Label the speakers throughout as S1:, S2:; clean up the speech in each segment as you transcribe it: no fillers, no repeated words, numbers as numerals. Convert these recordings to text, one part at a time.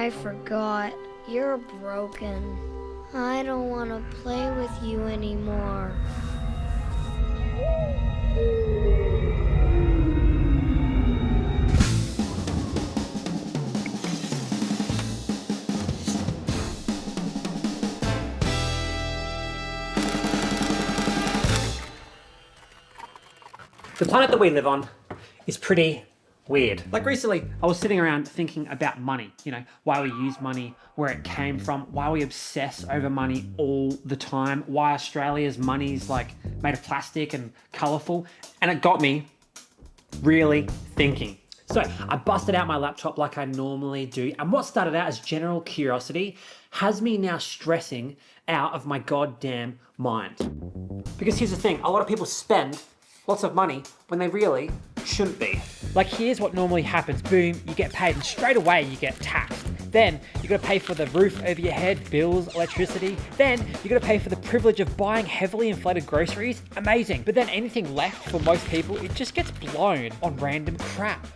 S1: I forgot. You're broken. I don't want to play with you anymore.
S2: The planet that we live on is pretty weird. Like recently, I was sitting around thinking about money, why we use money, where it came from, why we obsess over money all the time, why Australia's money's like made of plastic and colourful. And it got me really thinking. So I busted out my laptop like I normally do. And what started out as general curiosity has me now stressing out of my goddamn mind. Because here's the thing, a lot of people spend lots of money when they really shouldn't be. Like here's what normally happens. Boom, you get paid and straight away you get taxed. Then you gotta pay for the roof over your head, bills, electricity. Then you gotta pay for the privilege of buying heavily inflated groceries. Amazing. But then anything left for most people, it just gets blown on random crap.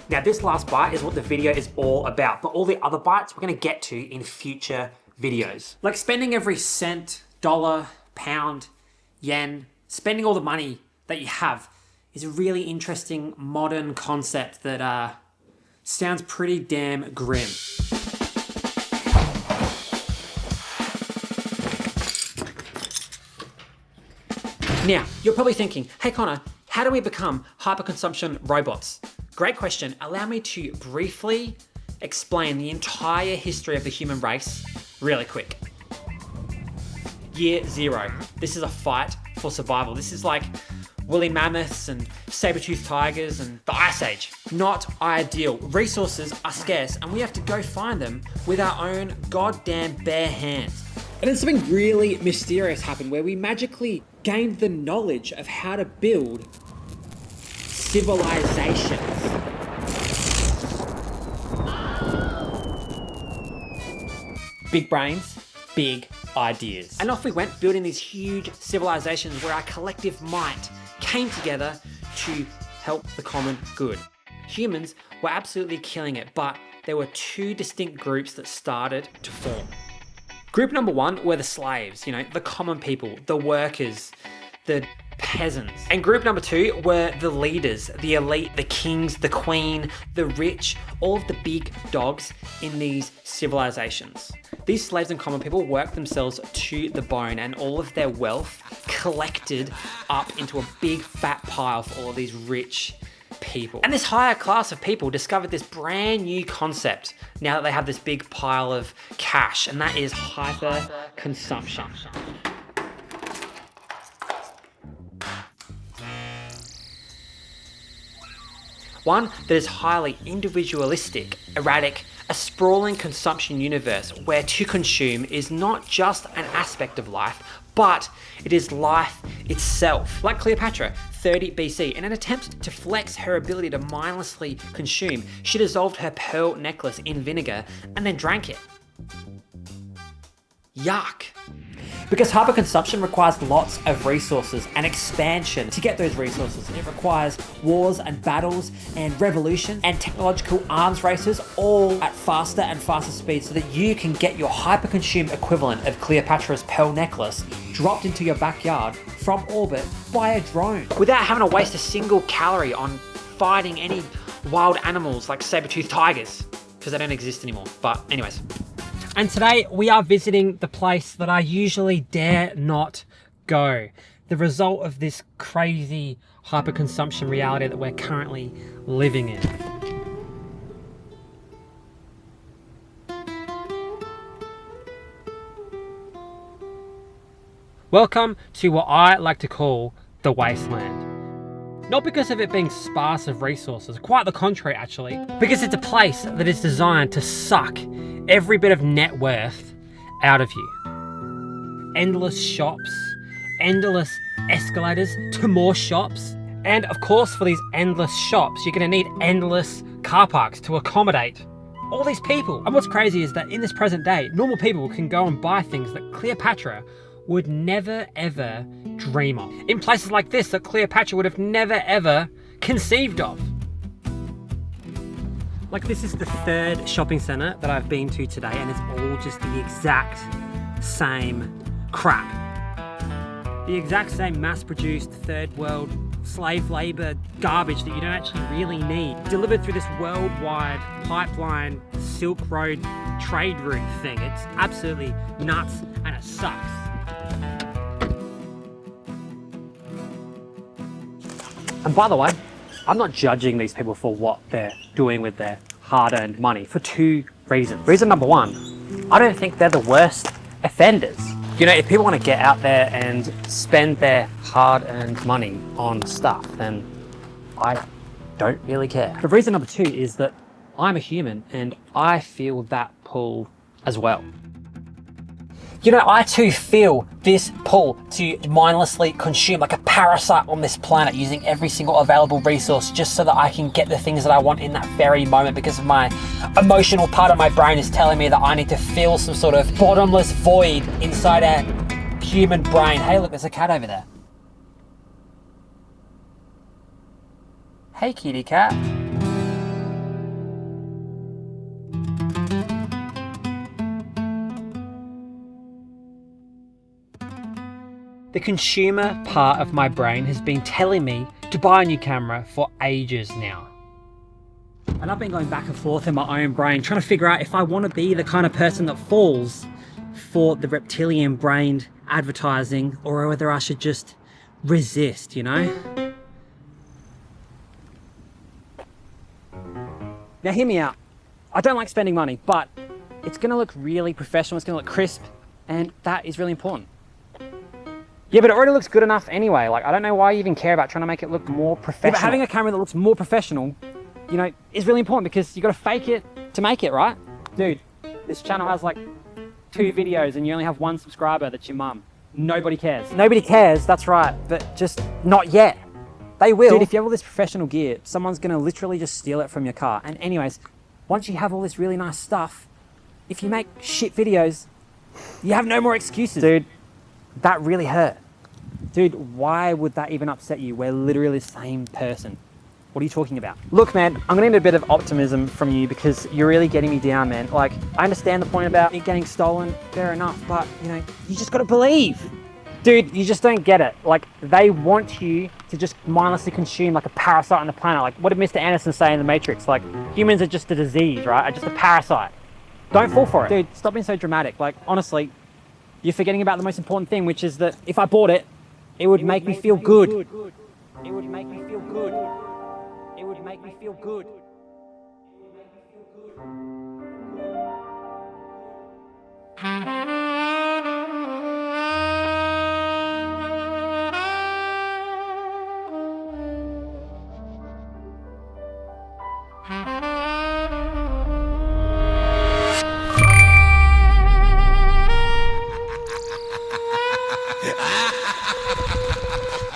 S2: Now this last bite is what the video is all about, but all the other bites we're gonna get to in future videos. Like spending every cent, dollar, pound, yen, spending all the money that you have is a really interesting modern concept that sounds pretty damn grim. Now, you're probably thinking, hey Connor, how do we become hyperconsumption robots? Great question. Allow me to briefly explain the entire history of the human race really quick. Year zero. This is a fight for survival. This is like woolly mammoths and saber-toothed tigers and the Ice Age. Not ideal. Resources are scarce and we have to go find them with our own goddamn bare hands. And then something really mysterious happened where we magically gained the knowledge of how to build civilizations. Big brains, big ideas. And off we went building these huge civilizations where our collective might came together to help the common good. Humans were absolutely killing it, but there were two distinct groups that started to form. Group number one were the slaves, the common people, the workers, the peasants. And group number two were the leaders, the elite, the kings, the queen, the rich, all of the big dogs in these civilizations. These slaves and common people worked themselves to the bone and all of their wealth collected up into a big fat pile for all of these rich people. And this higher class of people discovered this brand new concept now that they have this big pile of cash, and that is hyper-consumption. One that is highly individualistic, erratic, a sprawling consumption universe where to consume is not just an aspect of life, but it is life itself. Like Cleopatra, 30 BC, in an attempt to flex her ability to mindlessly consume, she dissolved her pearl necklace in vinegar and then drank it. Yuck. Because hyperconsumption requires lots of resources and expansion to get those resources. It requires wars and battles and revolution and technological arms races all at faster and faster speeds so that you can get your hyperconsumed equivalent of Cleopatra's pearl necklace dropped into your backyard from orbit by a drone without having to waste a single calorie on fighting any wild animals like saber-toothed tigers, because they don't exist anymore. But anyways. And today we are visiting the place that I usually dare not go. The result of this crazy hyperconsumption reality that we're currently living in. Welcome to what I like to call the wasteland. Not because of it being sparse of resources, quite the contrary actually, because it's a place that is designed to suck every bit of net worth out of you. Endless shops, endless escalators to more shops, and of course for these endless shops you're going to need endless car parks to accommodate all these people. And what's crazy is that in this present day, normal people can go and buy things that Cleopatra would never ever dream of. In places like this that Cleopatra would have never ever conceived of. Like, this is the third shopping centre that I've been to today, and it's all just the exact same crap. The exact same mass-produced third world slave labour garbage that you don't actually really need. Delivered through this worldwide pipeline Silk Road trade route thing. It's absolutely nuts and it sucks. And by the way, I'm not judging these people for what they're doing with their hard-earned money for two reasons. Reason number one, I don't think they're the worst offenders. You know, if people want to get out there and spend their hard-earned money on stuff, then I don't really care. But reason number two is that I'm a human and I feel that pull as well. You know, I too feel this pull to mindlessly consume like a parasite on this planet, using every single available resource just so that I can get the things that I want in that very moment, because of my emotional part of my brain is telling me that I need to fill some sort of bottomless void inside our human brain. Hey, look, there's a cat over there. Hey, kitty cat. The consumer part of my brain has been telling me to buy a new camera for ages now. And I've been going back and forth in my own brain, trying to figure out if I want to be the kind of person that falls for the reptilian-brained advertising, or whether I should just resist, you know? Now hear me out. I don't like spending money, but it's going to look really professional, it's going to look crisp, and that is really important. Yeah, but it already looks good enough anyway. Like, I don't know why you even care about trying to make it look more professional. Yeah, but having a camera that looks more professional, you know, is really important, because you got to fake it to make it, right? Dude, this channel has like 2 videos and you only have 1 subscriber. That's your mum. Nobody cares. Nobody cares, that's right, but just not yet. They will. Dude, if you have all this professional gear, someone's going to literally just steal it from your car. And anyways, once you have all this really nice stuff, if you make shit videos, you have no more excuses. Dude, that really hurt. Dude, why would that even upset you? We're literally the same person. What are you talking about? Look, man, I'm gonna need a bit of optimism from you, because you're really getting me down, man. Like, I understand the point about it getting stolen, fair enough, but, you know, you just gotta believe. Dude, you just don't get it. Like, they want you to just mindlessly consume like a parasite on the planet. Like, what did Mr. Anderson say in The Matrix? Like, humans are just a disease, right? Are just a parasite. Don't fall for it. Dude, stop being so dramatic. Like, honestly, you're forgetting about the most important thing, which is that if I bought it, it would make me feel good. It would make me feel good. It would make me feel good.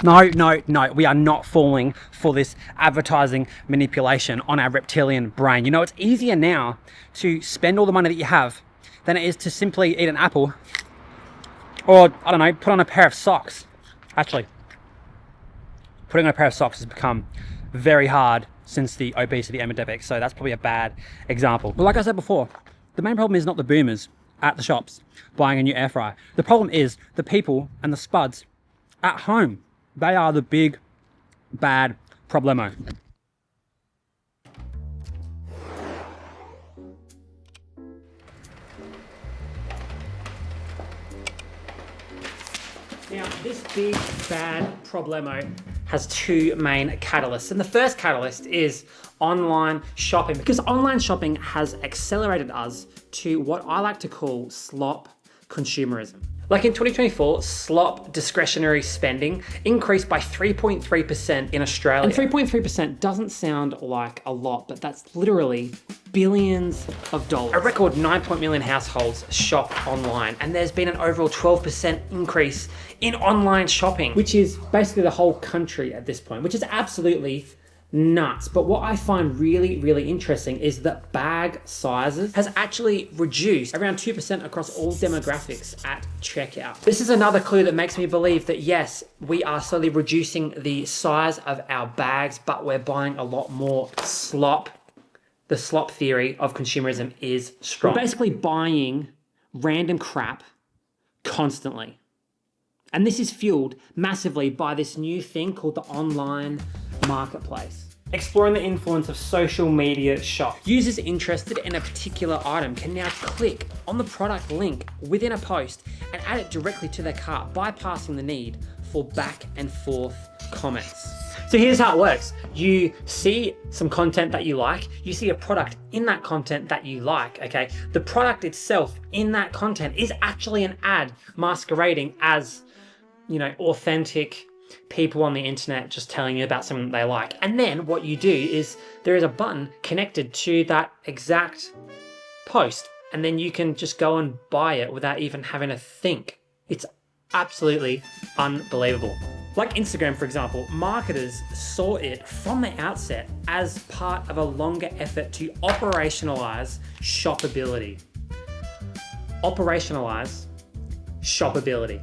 S2: No, we are not falling for this advertising manipulation on our reptilian brain. You know, it's easier now to spend all the money that you have than it is to simply eat an apple, or, I don't know, put on a pair of socks. Actually, putting on a pair of socks has become very hard since the obesity epidemic, so that's probably a bad example. But like I said before, the main problem is not the boomers at the shops buying a new air fryer. The problem is the people and the spuds at home. They are the big, bad problemo. Now, this big, bad problemo has 2 main catalysts. And the first catalyst is online shopping, because online shopping has accelerated us to what I like to call slop consumerism. Like in 2024, slop discretionary spending increased by 3.3% in Australia. And 3.3% doesn't sound like a lot, but that's literally billions of dollars. A record 9 million households shop online, and there's been an overall 12% increase in online shopping, which is basically the whole country at this point, which is absolutely nuts. But what I find really, really interesting is that bag sizes has actually reduced around 2% across all demographics at checkout. This is another clue that makes me believe that yes, we are slowly reducing the size of our bags, but we're buying a lot more slop the slop theory of consumerism is strong. We're basically buying random crap constantly. And this is fueled massively by this new thing called the online marketplace. Exploring the influence of social media shops. Users interested in a particular item can now click on the product link within a post and add it directly to their cart, bypassing the need for back and forth comments. So here's how it works. You see some content that you like, you see a product in that content that you like, okay? The product itself in that content is actually an ad masquerading as, authentic people on the internet just telling you about something that they like. And then what you do is there is a button connected to that exact post, and then you can just go and buy it without even having to think. It's absolutely unbelievable. Like Instagram, for example, marketers saw it from the outset as part of a longer effort to operationalize shoppability. Operationalize shoppability.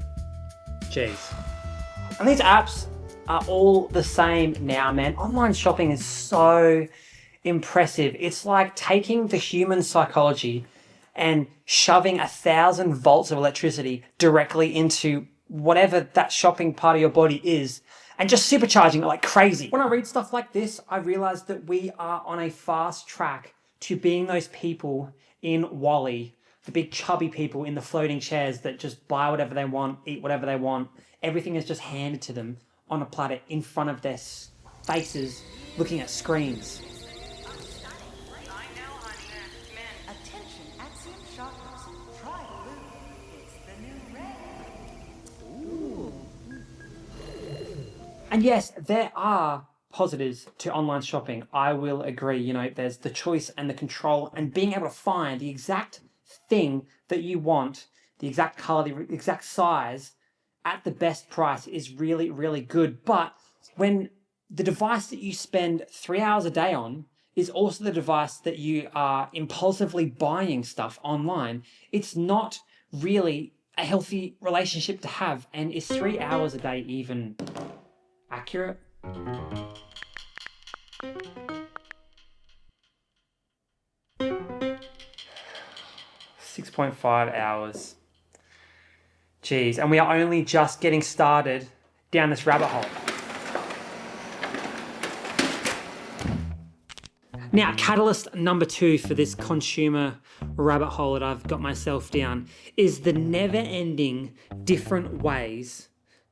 S2: Jeez. And these apps are all the same now, man. Online shopping is so impressive. It's like taking the human psychology and shoving 1,000 volts of electricity directly into whatever that shopping part of your body is and just supercharging it like crazy. When I read stuff like this, I realize that we are on a fast track to being those people in WALL-E, the big chubby people in the floating chairs that just buy whatever they want, eat whatever they want. Everything is just handed to them on a platter in front of their faces, looking at screens.
S3: Attention, Axiom shoppers. Try blue. It's the new red.
S2: And yes, there are positives to online shopping. I will agree. There's the choice and the control and being able to find the exact thing that you want, the exact color, the exact size at the best price is really, really good. But when the device that you spend 3 hours a day on is also the device that you are impulsively buying stuff online, it's not really a healthy relationship to have. And is 3 hours a day even accurate? 6.5 hours. Jeez, and we are only just getting started down this rabbit hole. Now, catalyst number 2 for this consumer rabbit hole that I've got myself down is the never-ending different ways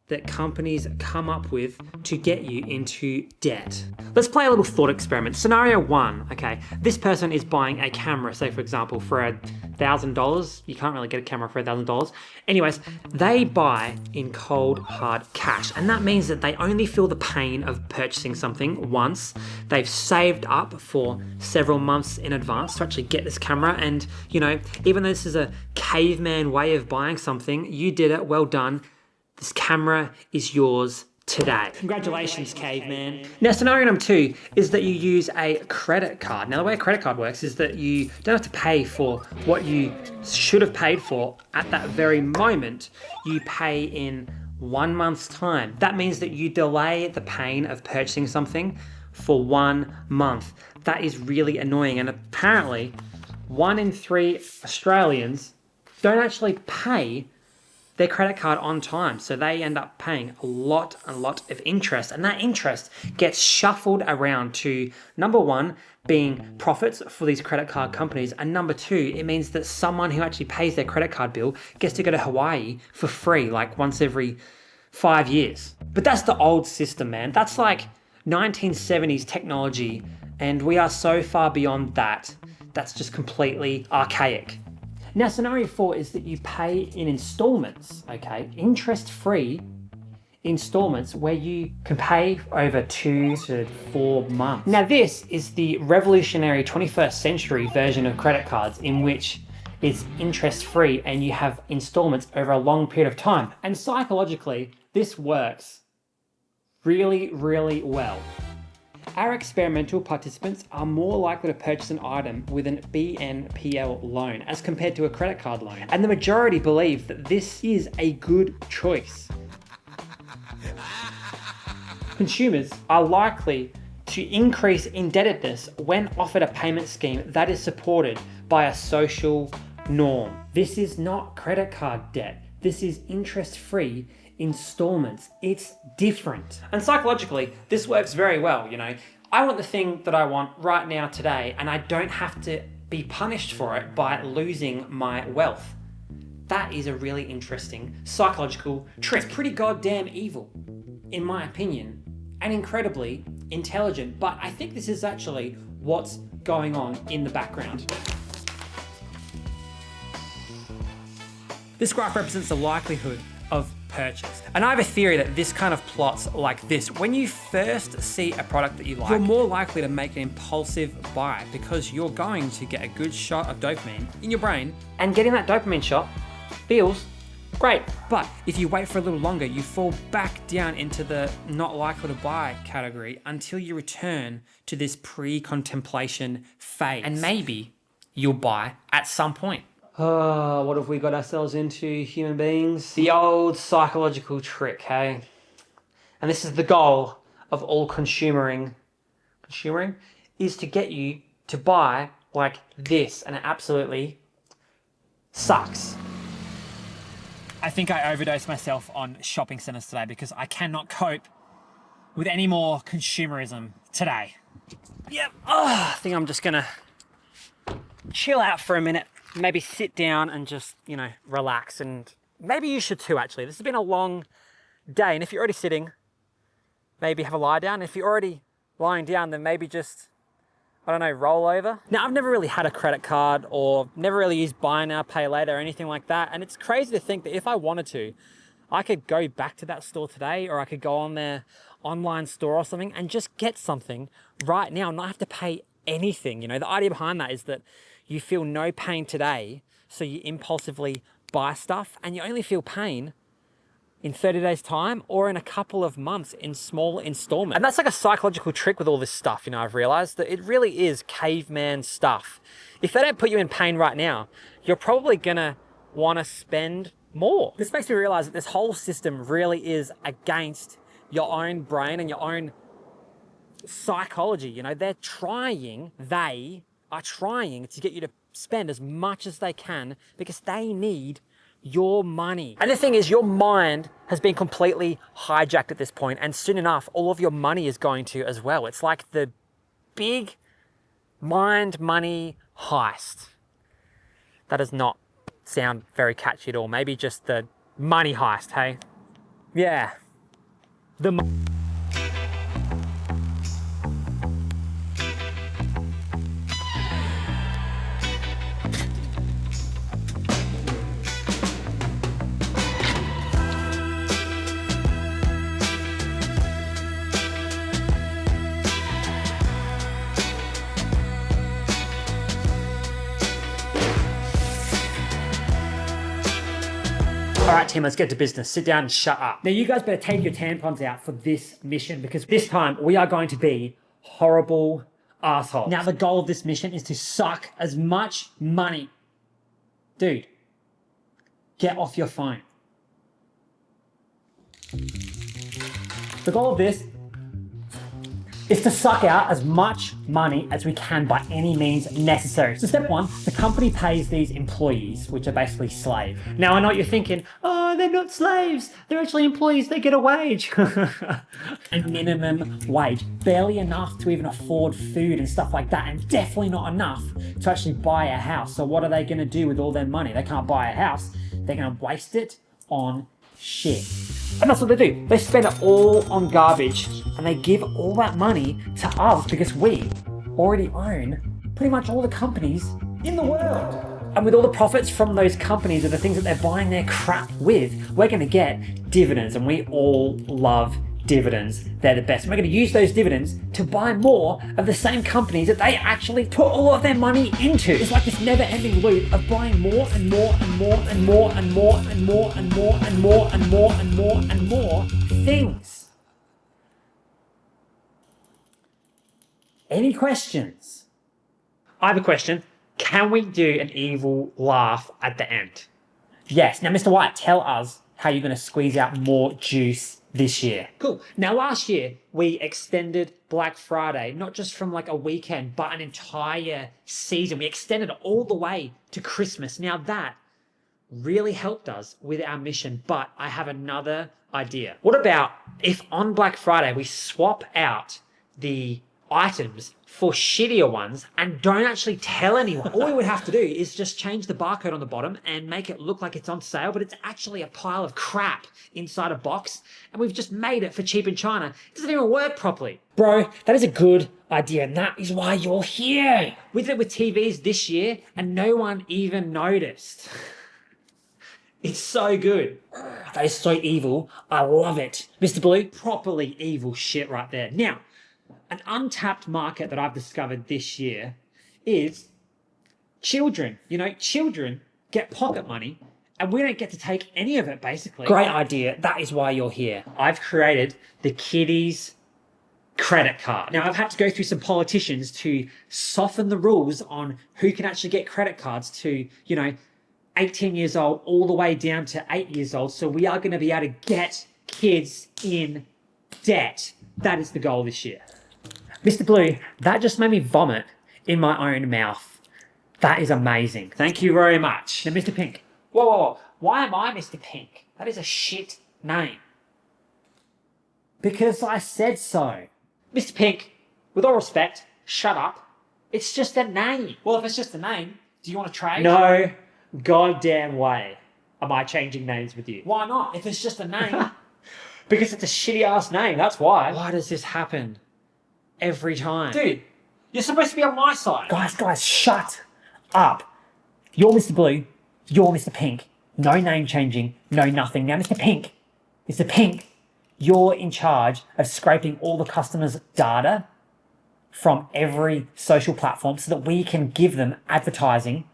S2: that companies come up with to get you into debt. Let's play a little thought experiment. Scenario 1, okay, this person is buying a camera, say for example, for $1,000. You can't really get a camera for $1,000. Anyways, they buy in cold, hard cash. And that means that they only feel the pain of purchasing something once. They've saved up for several months in advance to actually get this camera. And, even though this is a caveman way of buying something, you did it, well done. This camera is yours today. Congratulations, caveman. Now, scenario number 2 is that you use a credit card. Now, the way a credit card works is that you don't have to pay for what you should have paid for at that very moment. You pay in 1 month's time. That means that you delay the pain of purchasing something for 1 month. That is really annoying. And apparently, 1 in 3 Australians don't actually pay their credit card on time. So they end up paying a lot of interest. And that interest gets shuffled around to, number 1, being profits for these credit card companies. And number 2, it means that someone who actually pays their credit card bill gets to go to Hawaii for free, like once every 5 years. But that's the old system, man. That's like 1970s technology. And we are so far beyond that. That's just completely archaic. Now, scenario 4 is that you pay in installments, okay? Interest-free installments where you can pay over 2 to 4 months. Now, this is the revolutionary 21st century version of credit cards in which it's interest-free and you have installments over a long period of time. And psychologically, this works really, really well. Our experimental participants are more likely to purchase an item with an BNPL loan as compared to a credit card loan. And the majority believe that this is a good choice. Consumers are likely to increase indebtedness when offered a payment scheme that is supported by a social norm. This is not credit card debt. This is interest-free installments. It's different. And psychologically, this works very well, you know. I want the thing that I want right now today, and I don't have to be punished for it by losing my wealth. That is a really interesting psychological trick. It's pretty goddamn evil, in my opinion, and incredibly intelligent, but I think this is actually what's going on in the background. This graph represents the likelihood of purchase. And I have a theory that this kind of plots like this. When you first see a product that you like, you're more likely to make an impulsive buy because you're going to get a good shot of dopamine in your brain, and getting that dopamine shot feels great. But if you wait for a little longer, you fall back down into the not likely to buy category until you return to this pre-contemplation phase. And maybe you'll buy at some point. Oh, what have we got ourselves into, human beings? The old psychological trick, hey? And this is the goal of all consumering. Consumering is to get you to buy like this, and it absolutely sucks. I think I overdosed myself on shopping centers today because I cannot cope with any more consumerism today. Yep. I think I'm just gonna chill out for a minute. Maybe sit down and just, you know, relax. And maybe you should too, actually. This has been a long day. And if you're already sitting, maybe have a lie down. If you're already lying down, then maybe just, I don't know, roll over. Now, I've never really had a credit card or never really used buy now, pay later or anything like that. And it's crazy to think that if I wanted to, I could go back to that store today, or I could go on their online store or something and just get something right now and not have to pay anything. You know, the idea behind that is that you feel no pain today, so you impulsively buy stuff, and you only feel pain in 30 days time or in a couple of months in small installments. And that's like a psychological trick with all this stuff, you know, I've realized that it really is caveman stuff. If they don't put you in pain right now, you're probably gonna wanna spend more. This makes me realize that this whole system really is against your own brain and your own psychology. You know, they are trying to get you to spend as much as they can because they need your money. And the thing is, your mind has been completely hijacked at this point, and soon enough, all of your money is going to as well. It's like the big mind money heist. That does not sound very catchy at all. Maybe just the money heist, hey? Yeah. All right, team, let's get to business. Sit down and shut up. Now, you guys better take your tampons out for this mission, because this time we are going to be horrible assholes. Now, the goal of this mission is to suck as much money. Dude, get off your phone. The goal of this is to suck out as much money as we can by any means necessary. So step one, the company pays these employees, which are basically slaves. Now I know what you're thinking, oh, they're not slaves. They're actually employees, they get a wage. A minimum wage, barely enough to even afford food and stuff like that, and definitely not enough to actually buy a house. So what are they gonna do with all their money? They can't buy a house. They're gonna waste it on shit. And that's what they do. They spend it all on garbage, and they give all that money to us because we already own pretty much all the companies in the world. And with all the profits from those companies or the things that they're buying their crap with, we're gonna get dividends, and we all love dividends. They're the best. And we're gonna use those dividends to buy more of the same companies that they actually put all of their money into. It's like this never-ending loop of buying more and more and more and more and more and more and more and more and more and more and more things. Any questions? I have a question. Can we do an evil laugh at the end? Yes. Now, Mr. White, tell us how you're gonna squeeze out more juice this year. Cool. Now, last year, we extended Black Friday, not just from like a weekend, but an entire season. We extended it all the way to Christmas. Now, that really helped us with our mission, but I have another idea. What about if on Black Friday we swap out the items for shittier ones and don't actually tell anyone? All we would have to do is just change the barcode on the bottom and make it look like it's on sale, but it's actually a pile of crap inside a box, and we've just made it for cheap in China. It doesn't even work properly. Bro, that is a good idea, and that is why you're here. We did it with TVs this year, and no one even noticed. It's so good. That is so evil. I love it. Mr. Blue, properly evil shit right there. Now, an untapped market that I've discovered this year is children. You know, children get pocket money and we don't get to take any of it, basically. Great idea. That is why you're here. I've created the kiddies credit card. Now, I've had to go through some politicians to soften the rules on who can actually get credit cards to, 18 years old all the way down to 8 years old. So we are going to be able to get kids in debt. That is the goal this year. Mr. Blue, that just made me vomit in my own mouth. That is amazing. Thank you very much. Now, Mr. Pink. Whoa. Why am I Mr. Pink? That is a shit name. Because I said so. Mr. Pink, with all respect, shut up. It's just a name. Well, if it's just a name, do you want to trade? No goddamn way am I changing names with you. Why not? If it's just a name. Because it's a shitty ass name, that's why. Why does this happen every time? Dude, you're supposed to be on my side. Guys, shut up. You're Mr. Blue, you're Mr. Pink. No name changing, no nothing. Now, Mr. Pink, you're in charge of scraping all the customers' data from every social platform so that we can give them advertising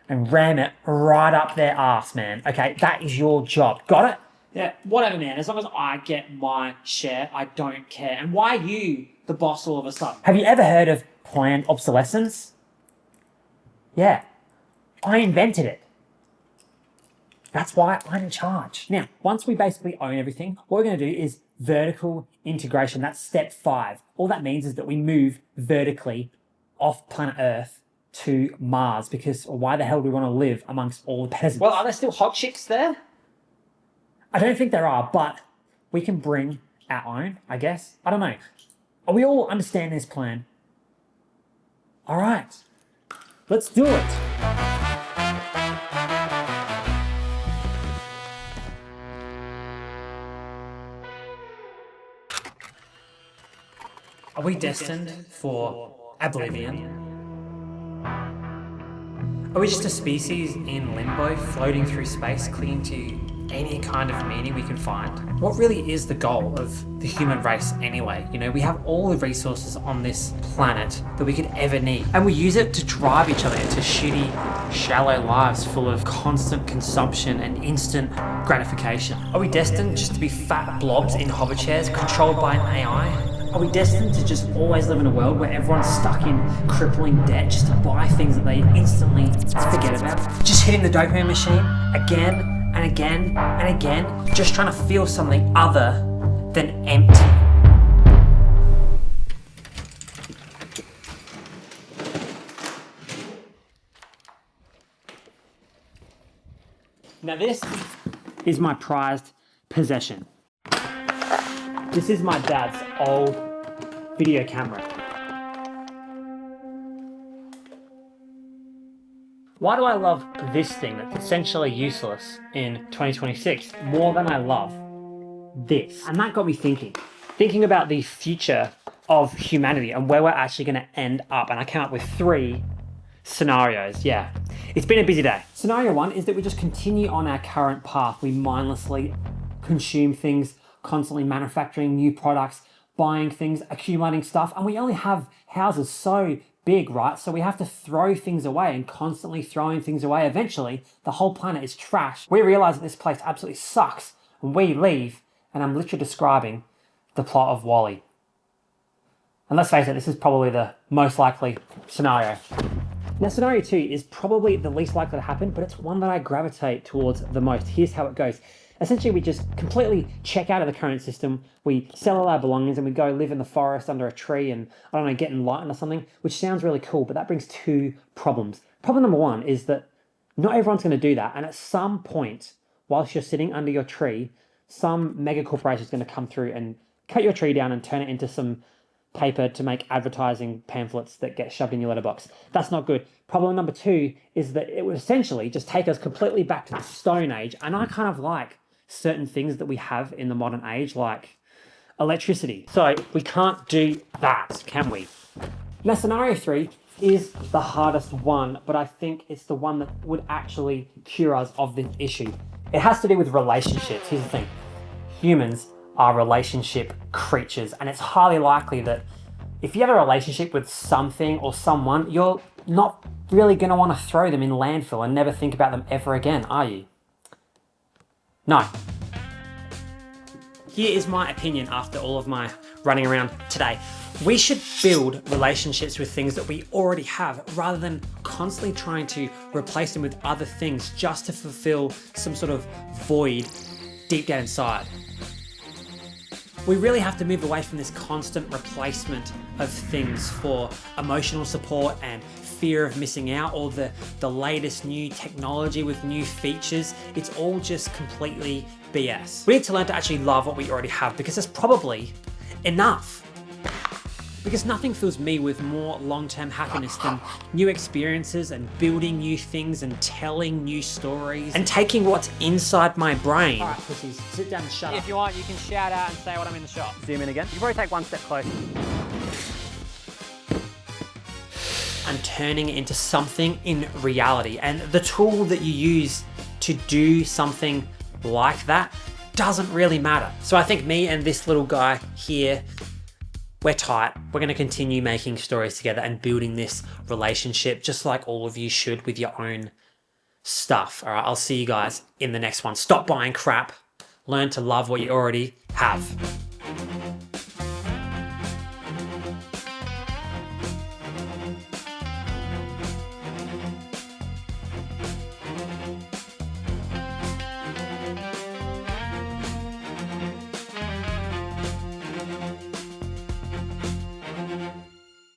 S2: and ram it right up their ass, man. Okay, that is your job. Got it? Yeah, whatever, man. As long as I get my share, I don't care. And why are you the boss all of a sudden? Have you ever heard of planned obsolescence? Yeah, I invented it. That's why I'm in charge. Now, once we basically own everything, what we're going to do is vertical integration. That's step 5. All that means is that we move vertically off planet Earth to Mars, because why the hell do we want to live amongst all the peasants? Well, are there still hot chicks there? I don't think there are, but we can bring our own, I guess. I don't know. Are we all understand this plan? All right, let's do it. Are we destined for oblivion? Are we just a species in limbo, floating through space, clinging to any kind of meaning we can find? What really is the goal of the human race anyway? We have all the resources on this planet that we could ever need, and we use it to drive each other into shitty, shallow lives full of constant consumption and instant gratification. Are we destined just to be fat blobs in hover chairs controlled by an AI? Are we destined to just always live in a world where everyone's stuck in crippling debt just to buy things that they instantly forget about? Just hitting the dopamine machine again and again and again, just trying to feel something other than empty. Now this is my prized possession. This is my dad's old video camera. Why do I love this thing that's essentially useless in 2026 more than I love this? And that got me thinking about the future of humanity and where we're actually going to end up. And I came up with 3 scenarios. Yeah, it's been a busy day. Scenario 1 is that we just continue on our current path. We mindlessly consume things, constantly manufacturing new products, buying things, accumulating stuff, and we only have houses so big, right? So we have to throw things away and constantly throwing things away. Eventually, the whole planet is trash. We realize that this place absolutely sucks, and we leave, and I'm literally describing the plot of WALL-E. And let's face it, this is probably the most likely scenario. Now, scenario 2 is probably the least likely to happen, but it's one that I gravitate towards the most. Here's how it goes. Essentially, we just completely check out of the current system. We sell all our belongings and we go live in the forest under a tree and, I don't know, get enlightened or something, which sounds really cool, but that brings two problems. Problem number one is that not everyone's going to do that. And at some point, whilst you're sitting under your tree, some mega corporation is going to come through and cut your tree down and turn it into some paper to make advertising pamphlets that get shoved in your letterbox. That's not good. Problem number two is that it would essentially just take us completely back to the Stone Age. And I kind of like certain things that we have in the modern age, like electricity. So we can't do that, can we? Now, scenario 3 is the hardest one, but I think it's the one that would actually cure us of this issue. It has to do with relationships. Here's the thing. Humans are relationship creatures, and it's highly likely that if you have a relationship with something or someone, you're not really going to want to throw them in landfill and never think about them ever again, are you? No. Here is my opinion after all of my running around today. We should build relationships with things that we already have rather than constantly trying to replace them with other things just to fulfill some sort of void deep down inside. We really have to move away from this constant replacement of things for emotional support and fear of missing out, or the latest new technology with new features. It's all just completely BS. We need to learn to actually love what we already have, because it's probably enough. Because nothing fills me with more long-term happiness than new experiences and building new things and telling new stories and taking what's inside my brain. All right, pussies, sit down and shut up. If you want, you can shout out and say when I'm in the shop. Zoom in again. You can probably take one step closer. And turning it into something in reality. And the tool that you use to do something like that doesn't really matter. So I think me and this little guy here, we're tight. We're going to continue making stories together and building this relationship just like all of you should with your own stuff. All right, I'll see you guys in the next one. Stop buying crap. Learn to love what you already have.